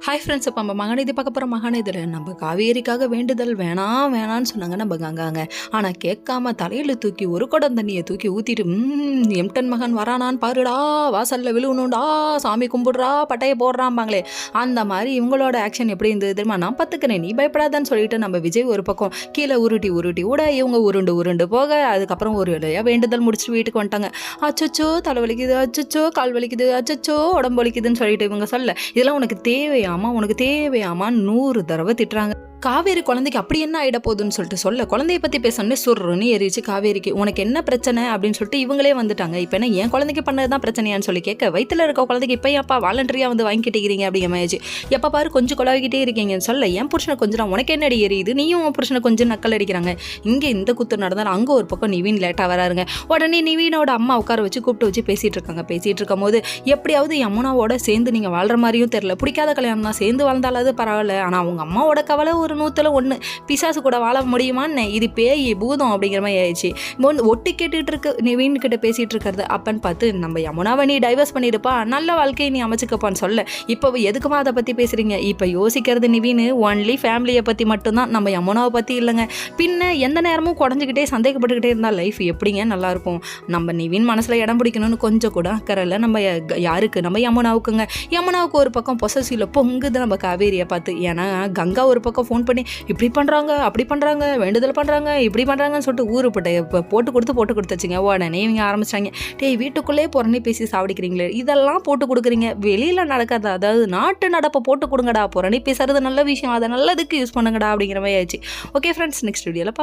Hi friends, இப்போ நம்ம மகாநதி பார்க்க போகிற மகாநதியில் நம்ம காவேரிக்காக வேண்டுதல் வேணான்னு சொன்னாங்க நம்ம கங்காங்க. ஆனால் கேட்காம தலையில் தூக்கி ஒரு குடம் தண்ணியை தூக்கி ஊற்றிட்டு எம்டன் மகன் வரானான்னு பாருடா, வாசலில் விழுவணும்டா, சாமி கும்பிடுறா, பட்டையை போடுறாம்பாங்களே, அந்த மாதிரி இவங்களோட ஆக்ஷன் எப்படி இருந்தது தெரியுமா? நான் பார்த்துக்கிறேன், நீ பயப்படாதான்னு சொல்லிட்டு நம்ம விஜய் ஒரு பக்கம் கீழே உருட்டி விட இவங்க உருண்டு போக அதுக்கப்புறம் ஒரு வேலையாக வேண்டுதல் முடிச்சுட்டு வீட்டுக்கு வந்துட்டாங்க. அச்சோ தலை வலிக்குது, அச்சோ கால் வலிக்குது, அச்சோ உடம்பு வலிக்குதுன்னு சொல்லிட்டு இவங்க சொல்ல, இதெல்லாம் உனக்கு உனக்கு தேவையாமா 100 தடவை திட்டுறாங்க. காவேரி குழந்தைக்கு அப்படி என்ன ஆகிட போகுதுன்னு சொல்ல குழந்தைய பற்றி பேசணுன்னே சொல்றோன்னு ஏறிச்சு காவேரிக்கு. உனக்கு என்ன பிரச்சனை அப்படின்னு சொல்லிட்டு இவங்களே வந்துட்டாங்க. இப்போ என்ன என் குழந்தைக்கு பண்ணது தான் பிரச்சனையான்னு சொல்லி கேட்க, வயிற்றுல இருக்க குழந்தைக்கு இப்போ ஏன்ப்பா வாலண்டரியாக வந்து வாங்கிக்கிட்டீங்க அப்படிங்கிற மாதிரி எப்போ பாரு கொஞ்சம் கொலாவிக்கிட்டே இருக்கீங்கன்னு சொல்ல, என் புருஷனை கொஞ்சம் உனக்கு என்னடி எரியுது, நீயும் உன் புருஷனை கொஞ்சம் நக்கல் அடிக்கிறாங்க. இங்கே இந்த குத்து நடந்தாலும் அங்கே ஒரு பக்கம் நிவீன் லேட்டாக வராருங்க. உடனே நிவீனோட அம்மா உட்கார வச்சு கூப்பிட்டு வச்சு பேசிகிட்டு இருக்கும் போது, எப்படியாவது யமுனாவோட சேர்ந்து நீங்கள் வாழ்கிற மாதிரியும் தெரில, பிடிக்காத கல்யாணம் தான், சேர்ந்து வாழ்ந்தாலாவது பரவாயில்ல, ஆனால் அவங்க அம்மாவோட கவலை ஒரு 100ல் 1, பிசாசு கூட வாழ முடியுமான்னு, இது பேய் பூதம் அப்படிங்கிற மாதிரி ஆயிடுச்சு. ஒட்டி கேட்டுட்டு இருக்கு நிவீன் கிட்ட பேசிட்டு இருக்கிறது. அப்பன்னு பார்த்து, நம்ம யமுனாவை நீ டைவர்ஸ் பண்ணிடுப்பா, நல்ல வாழ்க்கையை நீ அமைச்சுக்கப்பான்னு சொல்ல, இப்போ எதுக்குமா அதை பற்றி பேசுறீங்க? இப்போ யோசிக்கிறது நிவீன் ஒன்லி ஃபேமிலியை பற்றி மட்டும்தான், நம்ம யமுனாவை பற்றி இல்லைங்க. பின்ன எந்த நேரமும் குறைஞ்சிக்கிட்டே சந்தேகப்பட்டுக்கிட்டே இருந்தால் லைஃப் எப்படிங்க நல்லாயிருக்கும்? நம்ம நிவீன் மனசில் இடம் பிடிக்கணும்னு கொஞ்சம் கூட அக்கறையில் நம்ம யாருக்கு? நம்ம யமுனாவுக்குங்க. யமுனாவுக்கு ஒரு பக்கம் பொசசிவில் பொங்குது நம்ம காவேரியை பார்த்து. ஏன்னா கங்கா ஒரு பக்கம் ஃபோன் பண்ணி இப்படி பண்ணுறாங்க, அப்படி பண்ணுறாங்க, வேண்டுதல் பண்ணுறாங்க, இப்படி பண்ணுறாங்கன்னு சொல்லிட்டு ஊருப்பட்ட போட்டு கொடுத்துச்சுங்க. உடனே இவங்க ஆரம்பிச்சாங்க, டேய் வீட்டுக்குள்ளே புறணி பேசி சாவடிக்கிறீங்களே, இதெல்லாம் போட்டு கொடுக்குறீங்க, வெளியில் நடக்காத, அதாவது நாட்டு நடப்பை போட்டு கொடுங்கடா, புறணி பேசுறது நல்ல விஷயம், அதை நல்லதுக்கு யூஸ் பண்ணுங்கடா அப்படிங்கிற மாதிரி ஆயிடுச்சு. ஓகே ஃப்ரெண்ட்ஸ், நெக்ஸ்ட் வீடியோவில்